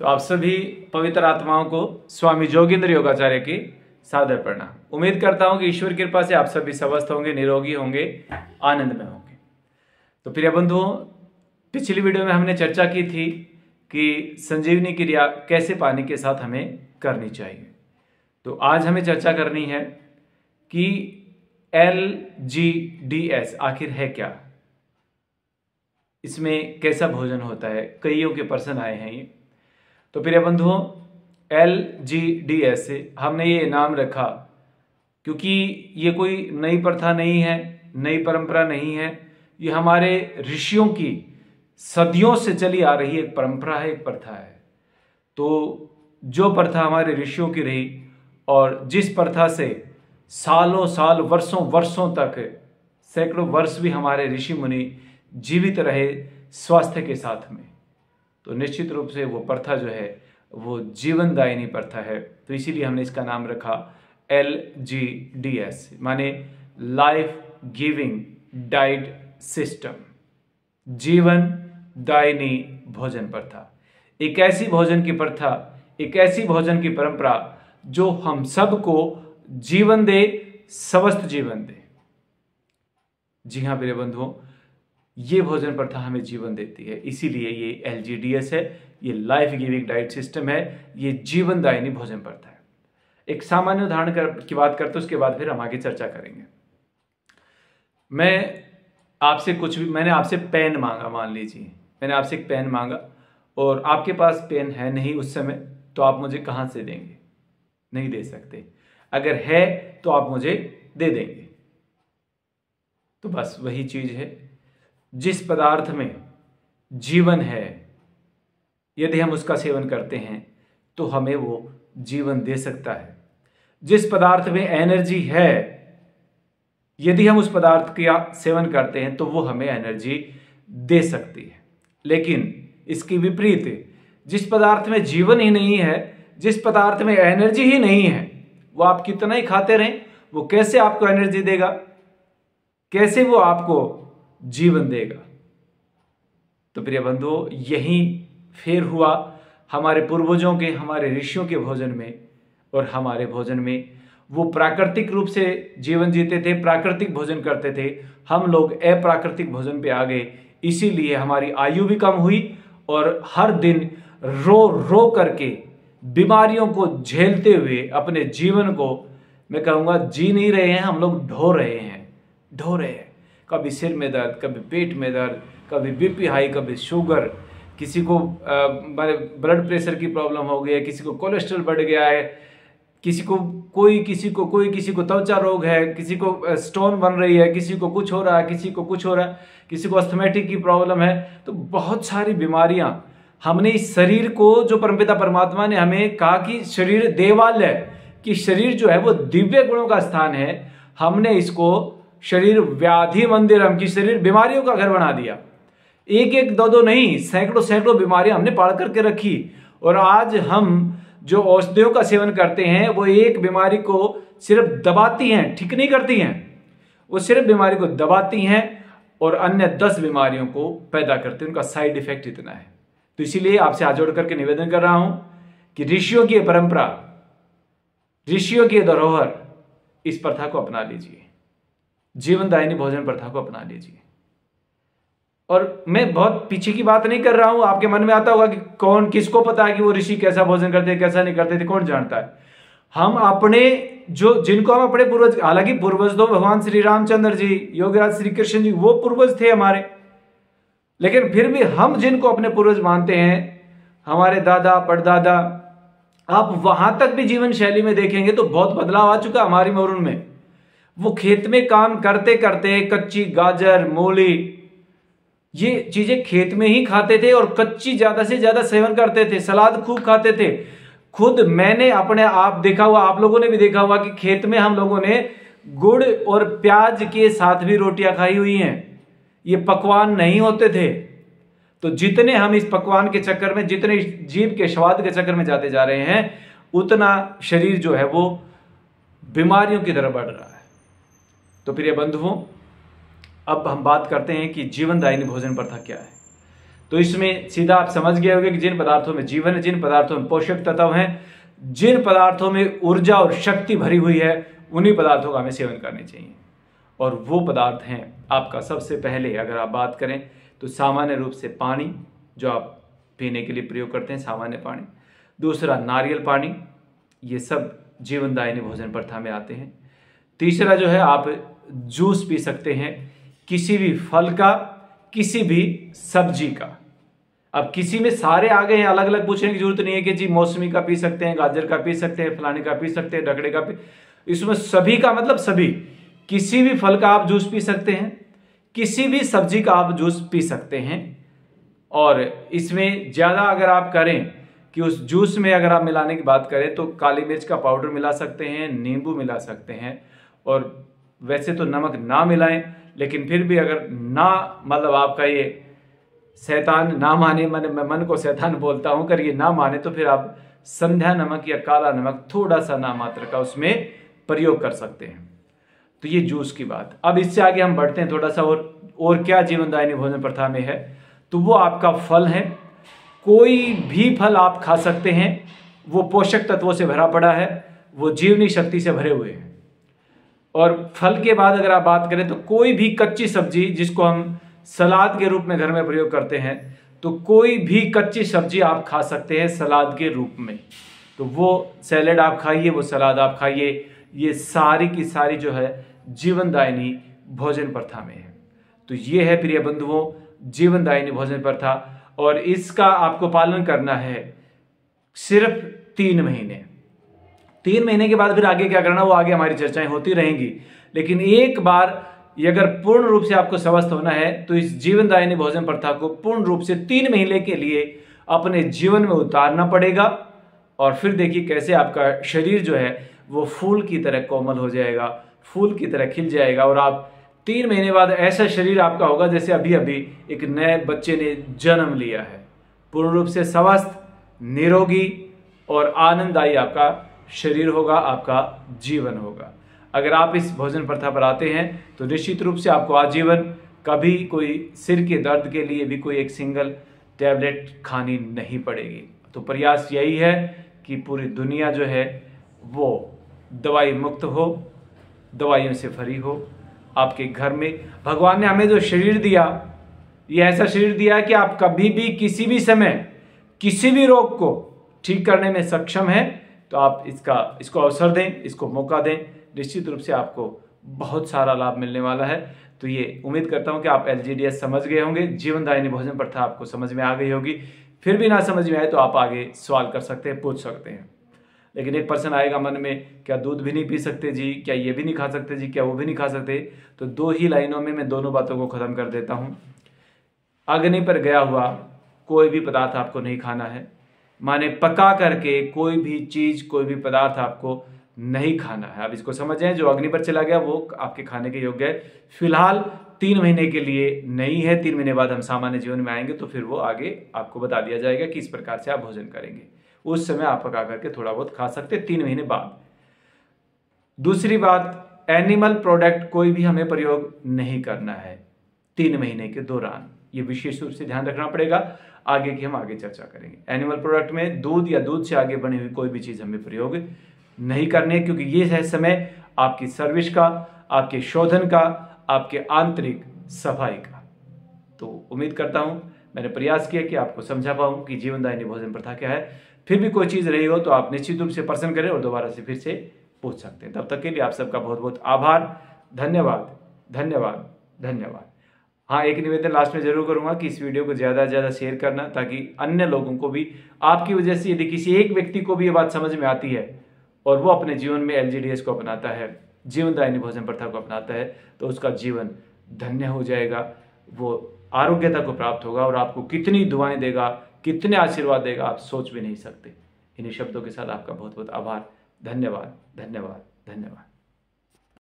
तो आप सभी पवित्र आत्माओं को स्वामी जोगेंद्र योगाचार्य की सादर प्रणाम। उम्मीद करता हूं कि ईश्वर की कृपा से आप सभी स्वस्थ होंगे, निरोगी होंगे, आनंद में होंगे। तो प्रिय बंधुओं, पिछली वीडियो में हमने चर्चा की थी कि संजीवनी क्रिया कैसे पानी के साथ हमें करनी चाहिए। तो आज हमें चर्चा करनी है कि LGDS आखिर है क्या, इसमें कैसा भोजन होता है। कईयों के प्रश्न आए हैं ये। तो प्रिय बंधुओं, LGDS हमने ये नाम रखा क्योंकि ये कोई नई प्रथा नहीं है, नई परंपरा नहीं है। ये हमारे ऋषियों की सदियों से चली आ रही एक परंपरा है, एक प्रथा है। तो जो प्रथा हमारे ऋषियों की रही और जिस प्रथा से सालों साल, वर्षों वर्षों तक, सैकड़ों वर्ष भी हमारे ऋषि मुनि जीवित रहे स्वास्थ्य के साथ में, तो निश्चित रूप से वो प्रथा जो है वो जीवनदायिनी प्रथा है। तो इसीलिए हमने इसका नाम रखा LGDS, माने लाइफ गिविंग डाइट सिस्टम, जीवनदायिनी भोजन प्रथा। एक ऐसी भोजन की प्रथा, एक ऐसी भोजन की परंपरा जो हम सबको जीवन दे, स्वस्थ जीवन दे। जी हाँ प्रिय बंधुओं, ये भोजन प्रथा हमें जीवन देती है, इसीलिए ये LGDS है, ये लाइफ गिविंग डाइट सिस्टम है, ये जीवनदायिनी भोजन प्रथा है। एक सामान्य उदाहरण की बात करते उसके बाद फिर हम आगे चर्चा करेंगे। मैंने आपसे पेन मांगा, मान लीजिए मैंने आपसे एक पेन मांगा और आपके पास पेन है नहीं उस समय, तो आप मुझे कहाँ से देंगे? नहीं दे सकते। अगर है तो आप मुझे दे देंगे। तो बस वही चीज है, जिस पदार्थ में जीवन है, यदि हम उसका सेवन करते हैं तो हमें वो जीवन दे सकता है। जिस पदार्थ में एनर्जी है, यदि हम उस पदार्थ का सेवन करते हैं तो वो हमें एनर्जी दे सकती है। लेकिन इसकी विपरीत, जिस पदार्थ में जीवन ही नहीं है, जिस पदार्थ में एनर्जी ही नहीं है, वो आप कितना ही खाते रहें, वो कैसे आपको एनर्जी देगा, कैसे वो आपको जीवन देगा। तो प्रिय बंधुओं, यही फेर हुआ हमारे पूर्वजों के, हमारे ऋषियों के भोजन में और हमारे भोजन में। वो प्राकृतिक रूप से जीवन जीते थे, प्राकृतिक भोजन करते थे। हम लोग अप्राकृतिक भोजन पे आ गए, इसीलिए हमारी आयु भी कम हुई और हर दिन रो रो करके बीमारियों को झेलते हुए अपने जीवन को, मैं कहूँगा, जी नहीं रहे हैं, हम लोग ढो रहे हैं। कभी सिर में दर्द, कभी पेट में दर्द, कभी BP हाई, कभी शुगर, किसी को ब्लड प्रेशर की प्रॉब्लम हो गई है, किसी को कोलेस्ट्रॉल बढ़ गया है, किसी को त्वचा रोग है, किसी को स्टोन बन रही है, किसी को कुछ हो रहा है, किसी को अस्थमेटिक की प्रॉब्लम है। तो बहुत सारी बीमारियां हमने इस शरीर को, जो परमपिता परमात्मा ने हमें कहा कि शरीर देवालय, कि शरीर जो है वो दिव्य गुणों का स्थान है, हमने इसको शरीर व्याधि मंदिरम, की शरीर बीमारियों का घर बना दिया। एक एक दो दो नहीं, सैकड़ों सैकड़ों बीमारियां हमने पाल करके रखी। और आज हम जो औषधियों का सेवन करते हैं वो एक बीमारी को सिर्फ दबाती हैं, ठीक नहीं करती हैं। वो सिर्फ बीमारी को दबाती हैं और अन्य 10 बीमारियों को पैदा करती हैं। उनका साइड इफेक्ट इतना है। तो इसीलिए आपसे हाथ जोड़ करके निवेदन कर रहा हूं कि ऋषियों की परंपरा, ऋषियों की धरोहर, इस प्रथा को अपना लीजिए, जीवनदायिनी भोजन प्रथा को अपना लीजिए। और मैं बहुत पीछे की बात नहीं कर रहा हूं। आपके मन में आता होगा कि कौन, किसको पता है कि वो ऋषि कैसा भोजन करते थे, कैसा नहीं करते थे, कौन जानता है। हम अपने जिनको हम अपने पूर्वज, हालांकि पूर्वज तो भगवान श्री रामचंद्र जी, योगीराज श्री कृष्ण जी, वो पूर्वज थे हमारे, लेकिन फिर भी हम जिनको अपने पूर्वज मानते हैं, हमारे दादा परदादा, आप वहां तक भी जीवन शैली में देखेंगे तो बहुत बदलाव आ चुका हमारी मरुन में। वो खेत में काम करते करते कच्ची गाजर, मूली, ये चीजें खेत में ही खाते थे और कच्ची ज्यादा से ज्यादा सेवन करते थे, सलाद खूब खाते थे। खुद मैंने अपने आप देखा हुआ, आप लोगों ने भी देखा हुआ कि खेत में हम लोगों ने गुड़ और प्याज के साथ भी रोटियां खाई हुई हैं। ये पकवान नहीं होते थे। तो जितने हम इस पकवान के चक्कर में, जितने जीभ के स्वाद के चक्कर में जाते जा रहे हैं, उतना शरीर जो है वो बीमारियों की तरफ बढ़ रहा है। तो प्रिय बंधुओं, अब हम बात करते हैं कि जीवनदायिनी भोजन प्रथा क्या है। तो इसमें सीधा आप समझ गए होंगे कि जिन पदार्थों में जीवन है, जिन पदार्थों में पोषक तत्व हैं, जिन पदार्थों में ऊर्जा और शक्ति भरी हुई है, उन्हीं पदार्थों का हमें सेवन करनी चाहिए। और वो पदार्थ हैं आपका, सबसे पहले अगर आप बात करें तो सामान्य रूप से पानी, जो आप पीने के लिए प्रयोग करते हैं, सामान्य पानी। दूसरा नारियल पानी, ये सब जीवनदायिनी भोजन प्रथा में आते हैं। तीसरा जो है, आप जूस पी सकते हैं, किसी भी फल का, किसी भी सब्जी का। अब किसी में सारे आ गए हैं, अलग अलग पूछने की जरूरत नहीं है कि जी मौसमी का पी सकते हैं, गाजर का पी सकते हैं, फलाने का पी सकते हैं, डकड़े का पी, इसमें सभी का मतलब सभी, किसी भी फल का आप जूस पी सकते हैं, किसी भी सब्जी का आप जूस पी सकते हैं। और इसमें ज़्यादा अगर आप करें कि उस जूस में अगर आप मिलाने की बात करें तो काली मिर्च का पाउडर मिला सकते हैं, नींबू मिला सकते हैं। और वैसे तो नमक ना मिलाएं, लेकिन फिर भी अगर ना, मतलब आपका ये शैतान ना माने, मैं मन को शैतान बोलता हूं, अगर ये ना माने तो फिर आप संध्या नमक या काला नमक थोड़ा सा ना मात्र का उसमें प्रयोग कर सकते हैं। तो ये जूस की बात। अब इससे आगे हम बढ़ते हैं थोड़ा सा, और क्या जीवनदायिनी भोजन प्रथा में है, तो वो आपका फल है। कोई भी फल आप खा सकते हैं, वो पोषक तत्वों से भरा पड़ा है, वो जीवनी शक्ति से भरे हुए हैं। और फल के बाद अगर आप बात करें तो कोई भी कच्ची सब्जी, जिसको हम सलाद के रूप में घर में प्रयोग करते हैं, तो कोई भी कच्ची सब्जी आप खा सकते हैं सलाद के रूप में। तो वो सैलेड आप खाइए, वो सलाद आप खाइए, ये सारी की सारी जो है जीवनदायिनी भोजन प्रथा में है। तो ये है प्रिय बंधुओं जीवनदायिनी भोजन प्रथा, और इसका आपको पालन करना है सिर्फ 3 महीने। 3 महीने के बाद फिर आगे क्या करना, वो आगे हमारी चर्चाएं होती रहेंगी। लेकिन एक बार ये अगर पूर्ण रूप से आपको स्वस्थ होना है तो इस जीवनदायिनी भोजन प्रथा को पूर्ण रूप से 3 महीने के लिए अपने जीवन में उतारना पड़ेगा। और फिर देखिए कैसे आपका शरीर जो है वो फूल की तरह कोमल हो जाएगा, फूल की तरह खिल जाएगा। और आप 3 महीने बाद ऐसा शरीर आपका होगा जैसे अभी अभी एक नए बच्चे ने जन्म लिया है। पूर्ण रूप से स्वस्थ, निरोगी और आनंददायी आपका शरीर होगा, आपका जीवन होगा। अगर आप इस भोजन प्रथा पर आते हैं तो निश्चित रूप से आपको आजीवन कभी कोई सिर के दर्द के लिए भी कोई एक सिंगल टैबलेट खानी नहीं पड़ेगी। तो प्रयास यही है कि पूरी दुनिया जो है वो दवाई मुक्त हो, दवाइयों से भरी हो। आपके घर में भगवान ने हमें जो शरीर दिया, ये ऐसा शरीर दिया है कि आप कभी भी किसी भी समय किसी भी रोग को ठीक करने में सक्षम हैं। तो आप इसको अवसर दें, इसको मौका दें, निश्चित रूप से आपको बहुत सारा लाभ मिलने वाला है। तो ये उम्मीद करता हूं कि आप LGDS समझ गए होंगे, जीवनदायिनी भोजन प्रथा आपको समझ में आ गई होगी। फिर भी ना समझ में आए तो आप आगे सवाल कर सकते हैं, पूछ सकते हैं। लेकिन एक पर्सन आएगा मन में, क्या दूध भी नहीं पी सकते जी, क्या ये भी नहीं खा सकते जी, क्या वो भी नहीं खा सकते? तो 2 ही लाइनों में मैं दोनों बातों को खत्म कर देता हूँ। अग्नि पर गया हुआ कोई भी पदार्थ आपको नहीं खाना है, माने पका करके कोई भी चीज, कोई भी पदार्थ आपको नहीं खाना है। अब इसको समझें, जो अग्नि पर चला गया वो आपके खाने के योग्य है। फिलहाल 3 महीने के लिए नहीं है, 3 महीने बाद हम सामान्य जीवन में आएंगे तो फिर वो आगे आपको बता दिया जाएगा कि इस प्रकार से आप भोजन करेंगे। उस समय आप पका करके थोड़ा बहुत खा सकते 3 महीने बाद। दूसरी बात, एनिमल प्रोडक्ट कोई भी हमें प्रयोग नहीं करना है 3 महीने के दौरान। ये विशेष रूप से ध्यान रखना पड़ेगा, आगे की हम आगे चर्चा करेंगे। एनिमल प्रोडक्ट में दूध या दूध से आगे बनी हुई कोई भी चीज हमें प्रयोग नहीं करनी है, क्योंकि ये है समय आपकी सर्विस का, आपके शोधन का, आपके आंतरिक सफाई का। तो उम्मीद करता हूं मैंने प्रयास किया कि आपको समझा पाऊं कि जीवनदायिनी भोजन प्रथा क्या है। फिर भी कोई चीज रही हो तो आप निश्चित रूप से प्रश्न करें और दोबारा से फिर से पूछ सकते हैं। तब तक के लिए आप सबका बहुत बहुत आभार, धन्यवाद धन्यवाद धन्यवाद। हाँ, एक निवेदन लास्ट में जरूर करूंगा कि इस वीडियो को ज़्यादा से ज़्यादा शेयर करना, ताकि अन्य लोगों को भी आपकी वजह से, यदि किसी एक व्यक्ति को भी ये बात समझ में आती है और वो अपने जीवन में LGDS को अपनाता है, जीवनदायिनी भोजन प्रथा को अपनाता है, तो उसका जीवन धन्य हो जाएगा, वो आरोग्यता को प्राप्त होगा और आपको कितनी दुआएं देगा, कितने आशीर्वाद देगा, आप सोच भी नहीं सकते। इन्हीं शब्दों के साथ आपका बहुत बहुत आभार, धन्यवाद धन्यवाद धन्यवाद।